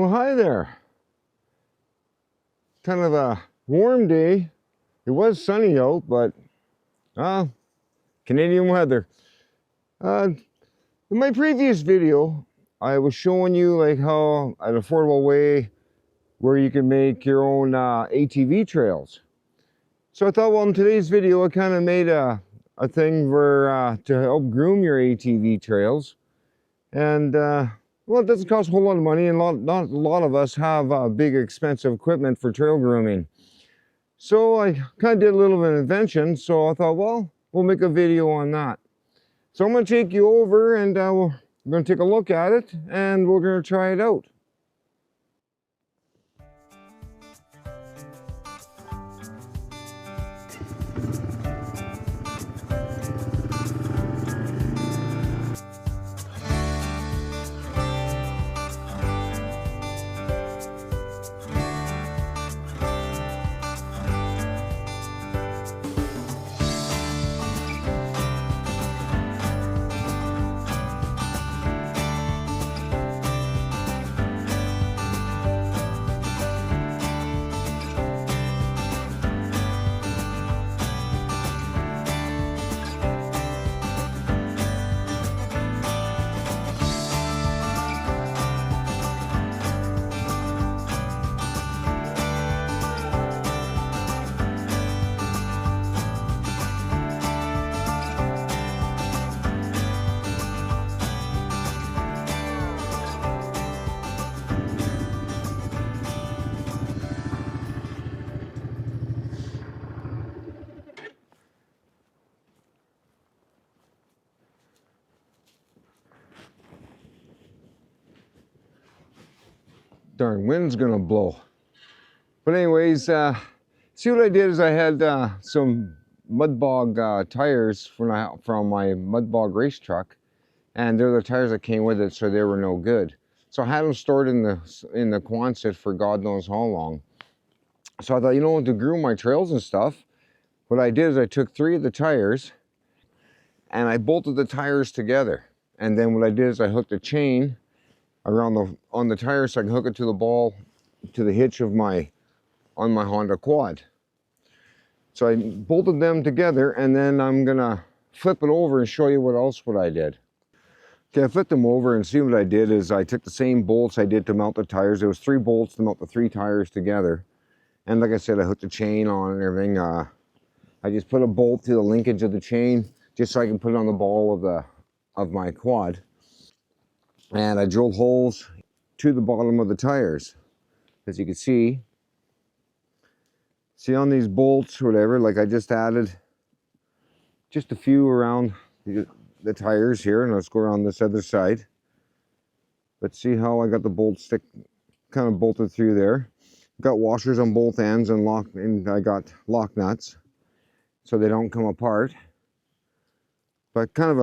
Well, hi there. Kind of a warm day. It was sunny out, but Canadian weather. In my previous video, I was showing you like how an affordable way where you can make your own ATV trails. So I thought, well, in today's video, I kind of made a thing for to help groom your ATV trails. And well, it doesn't cost a whole lot of money, and not a lot of us have big expensive equipment for trail grooming. So I kind of did a little bit of an invention, so I thought, well, we'll make a video on that. So I'm going to take you over, and we're going to take a look at it, and we're going to try it out. Darn wind's gonna blow. But anyways, see what I did is I had some mud bog tires from my mud bog race truck, and they're the tires that came with it, so they were no good. So I had them stored in the Quonset for God knows how long. So I thought, you know, to groom my trails and stuff, what I did is I took 3 of the tires and I bolted the tires together. And then what I did is I hooked a chain on the tire so I can hook it to the ball, to the hitch of on my Honda quad. So I bolted them together, and then I'm gonna flip it over and show you what I did. Okay, I flipped them over, and see what I did is I took the same bolts I did to mount the tires. There was 3 bolts to mount the 3 tires together. And like I said, I hooked the chain on and everything. I just put a bolt to the linkage of the chain just so I can put it on the ball of my quad. And I drilled holes to the bottom of the tires. As you can see on these bolts or whatever, like I just added just a few around the tires here, and let's go around this other side. But see how I got the bolt stick kind of bolted through there. Got washers on both ends, and I got lock nuts so they don't come apart. But kind of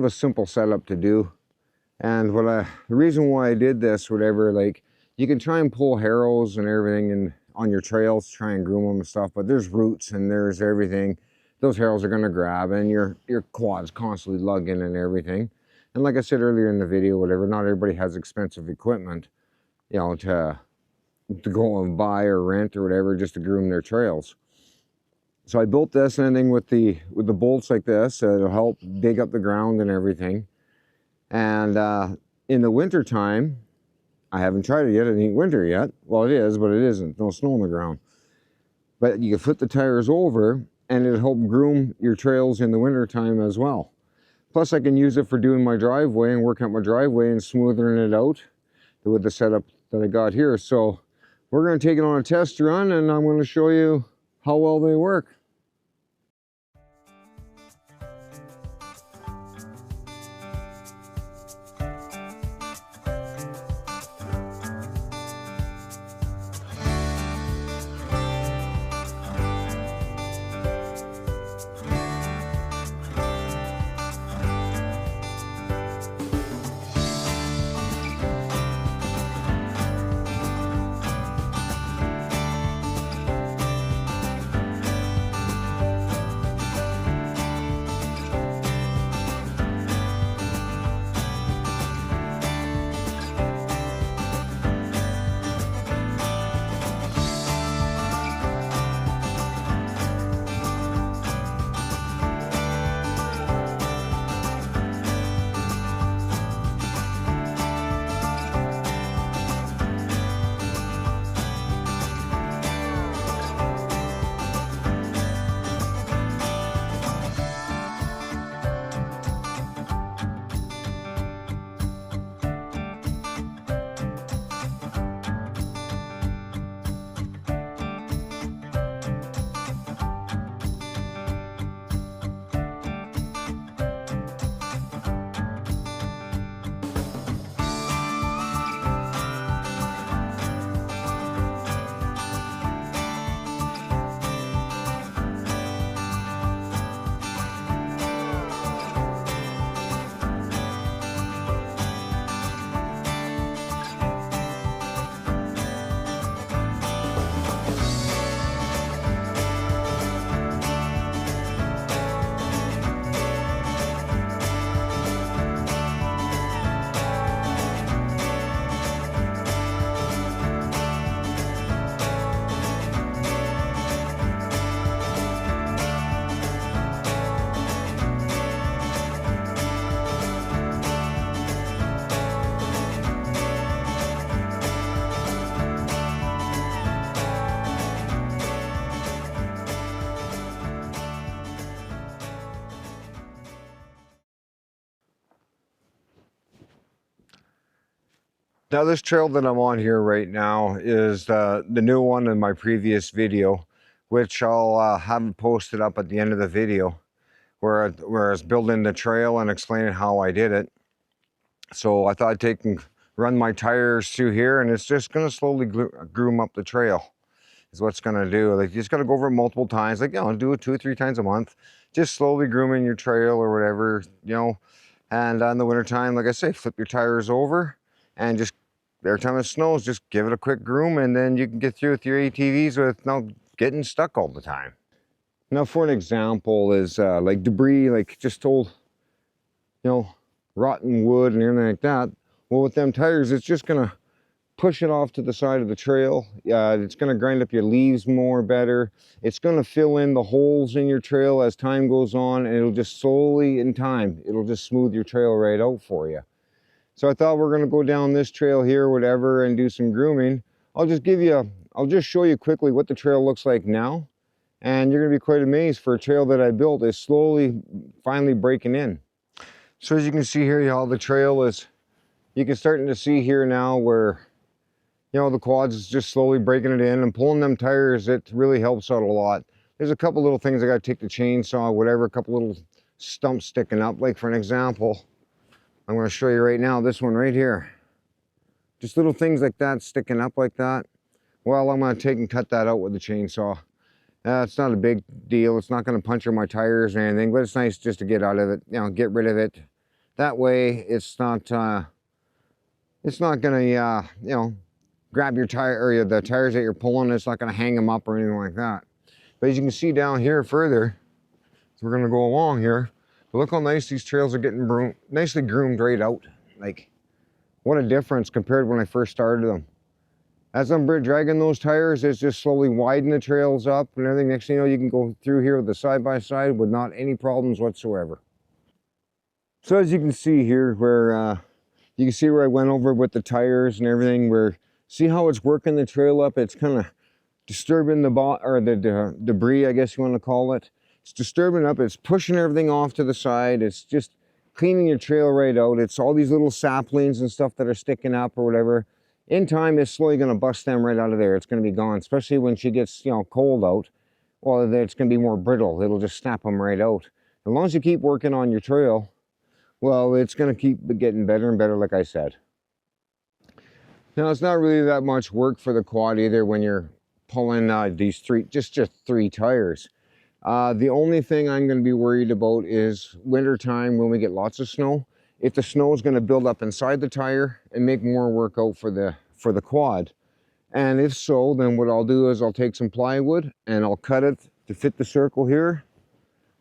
a simple setup to do. And the reason why I did this, whatever, like, you can try and pull harrows and everything and on your trails, try and groom them and stuff, but there's roots and there's everything. Those harrows are gonna grab, and your quad's constantly lugging and everything. And like I said earlier in the video, whatever, not everybody has expensive equipment, you know, to go and buy or rent or whatever just to groom their trails. So I built this and everything with the bolts like this. It'll help dig up the ground and everything. And in the winter time, I haven't tried it yet. It ain't winter yet. Well, it is, but it isn't. No snow on the ground. But you can flip the tires over, and it'll help groom your trails in the winter time as well. Plus, I can use it for doing my driveway and working out my driveway and smoothing it out with the setup that I got here. So we're going to take it on a test run, and I'm going to show you how well they work. Now this trail that I'm on here right now is the new one in my previous video, which I'll have it posted up at the end of the video, where I was building the trail and explaining how I did it. So I thought I'd take and run my tires through here, and it's just going to slowly groom up the trail is what's going to do. Like, you just got to go over it multiple times, like, you know, do it 2 or 3 times a month, just slowly grooming your trail or whatever, you know. And in the wintertime, like I say, flip your tires over and just every time it snows, just give it a quick groom, and then you can get through with your ATVs with not getting stuck all the time. Now for an example is like debris, like just old, you know, rotten wood and everything like that. Well, with them tires, it's just gonna push it off to the side of the trail. It's gonna grind up your leaves more better. It's gonna fill in the holes in your trail as time goes on, and it'll just slowly, in time, it'll just smooth your trail right out for you. So I thought we're gonna go down this trail here, whatever, and do some grooming. I'll just show you quickly what the trail looks like now, and you're gonna be quite amazed for a trail that I built is slowly, finally breaking in. So as you can see here, how the trail is, you can starting to see here now where, you know, the quads is just slowly breaking it in, and pulling them tires, it really helps out a lot. There's a couple little things I gotta take the chainsaw, whatever, a couple little stumps sticking up. Like for an example, I'm gonna show you right now, this one right here. Just little things like that sticking up like that. Well, I'm gonna take and cut that out with the chainsaw. It's not a big deal. It's not gonna puncture my tires or anything, but it's nice just to get out of it, you know, get rid of it. That way it's not gonna, you know, grab your tire or the tires that you're pulling. It's not gonna hang them up or anything like that. But as you can see down here further, so we're gonna go along here. But look how nice these trails are getting nicely groomed right out. Like, what a difference compared to when I first started them. As I'm dragging those tires, it's just slowly widening the trails up and everything. Next thing you know, you can go through here with the side-by-side with not any problems whatsoever. So as you can see here, where you can see where I went over with the tires and everything, where see how it's working the trail up? It's kind of disturbing the debris, I guess you want to call it. It's disturbing up, it's pushing everything off to the side. It's just cleaning your trail right out. It's all these little saplings and stuff that are sticking up or whatever. In time, it's slowly going to bust them right out of there. It's going to be gone, especially when she gets, you know, cold out. Well, it's going to be more brittle. It'll just snap them right out. As long as you keep working on your trail, well, it's going to keep getting better and better, like I said. Now, it's not really that much work for the quad either when you're pulling these just 3 tires. The only thing I'm going to be worried about is winter time when we get lots of snow. If the snow is going to build up inside the tire and make more work out for the quad. And if so, then what I'll do is I'll take some plywood and I'll cut it to fit the circle here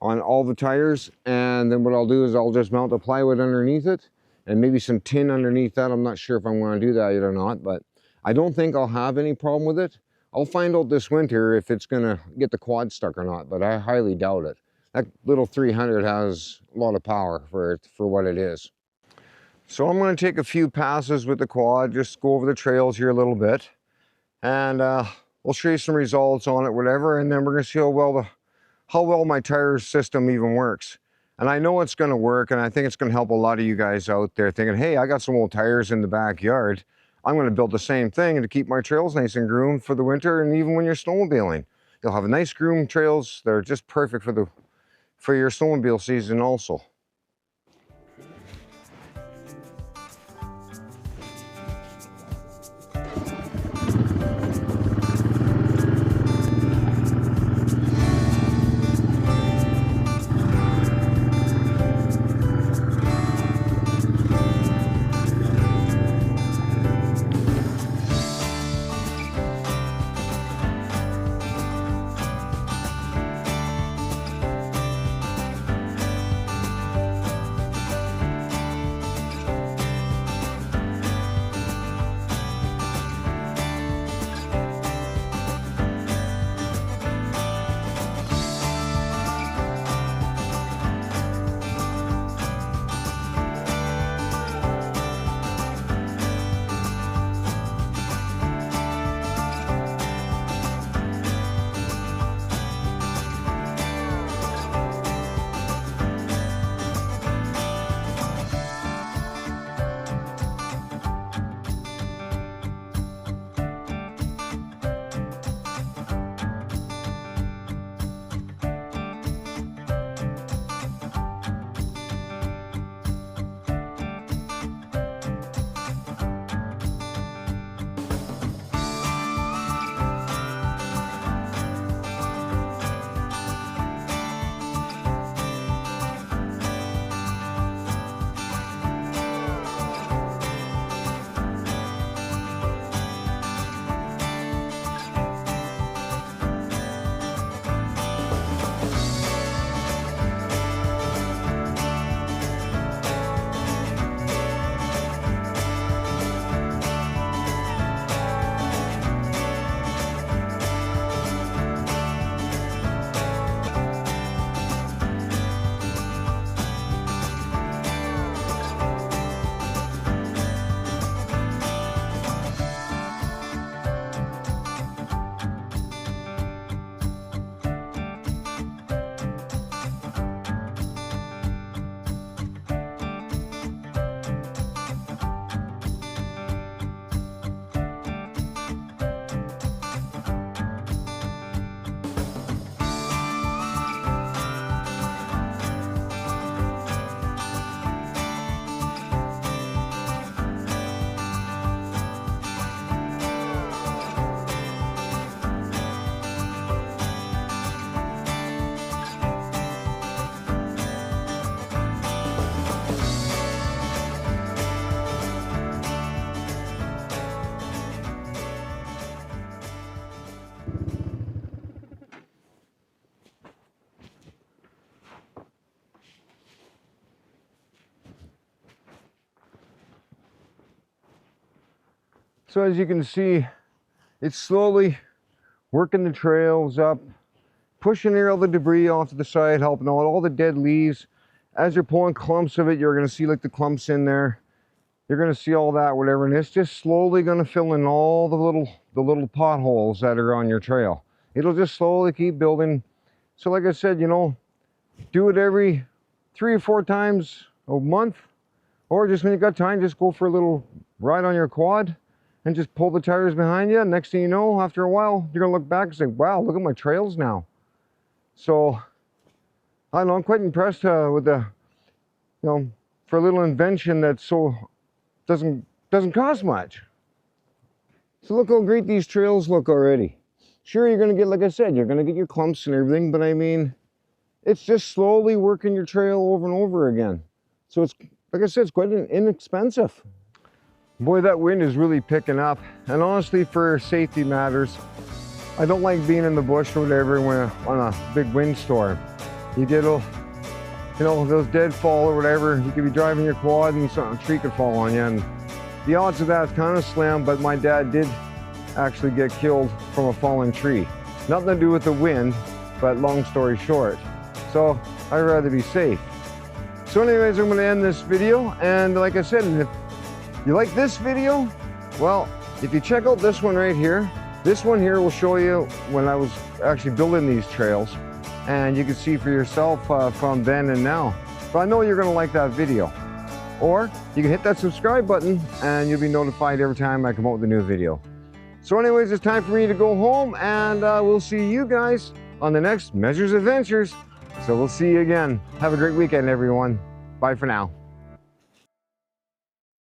on all the tires. And then what I'll do is I'll just mount the plywood underneath it and maybe some tin underneath that. I'm not sure if I'm going to do that yet or not, but I don't think I'll have any problem with it. I'll find out this winter if it's going to get the quad stuck or not, but I highly doubt it. That little 300 has a lot of power for what it is. So I'm going to take a few passes with the quad, just go over the trails here a little bit, and we'll show you some results on it, whatever, and then we're going to see how well my tire system even works. And I know it's going to work, and I think it's going to help a lot of you guys out there thinking, hey, I got some old tires in the backyard. I'm going to build the same thing to keep my trails nice and groomed for the winter, and even when you're snowmobiling. You'll have nice groomed trails that are just perfect for your snowmobile season also. So as you can see, it's slowly working the trails up, pushing all the debris off to the side, helping out all the dead leaves. As you're pulling clumps of it, you're gonna see like the clumps in there. You're gonna see all that, whatever, and it's just slowly gonna fill in all the little potholes that are on your trail. It'll just slowly keep building. So like I said, you know, do it every 3 or 4 times a month, or just when you got time, just go for a little ride on your quad and just pull the tires behind you. Next thing you know, after a while, you're gonna look back and say, wow, look at my trails now. So I don't know, I'm quite impressed with the, you know, for a little invention that doesn't cost much. So look how great these trails look already. Sure, you're gonna get, like I said, you're gonna get your clumps and everything, but I mean, it's just slowly working your trail over and over again. So it's, like I said, it's quite inexpensive. Boy, that wind is really picking up. And honestly, for safety matters, I don't like being in the bush or whatever when on a big windstorm. You get a, you know, those deadfall or whatever, you could be driving your quad and a tree could fall on you. And the odds of that is kind of slim, but my dad did actually get killed from a fallen tree. Nothing to do with the wind, but long story short. So I'd rather be safe. So anyways, I'm going to end this video. And like I said, if you like this video, well, if you check out this one right here, this one here will show you when I was actually building these trails. And you can see for yourself from then and now. But I know you're gonna like that video. Or you can hit that subscribe button and you'll be notified every time I come out with a new video. So anyways, it's time for me to go home, and we'll see you guys on the next Measures Adventures. So we'll see you again. Have a great weekend, everyone. Bye for now.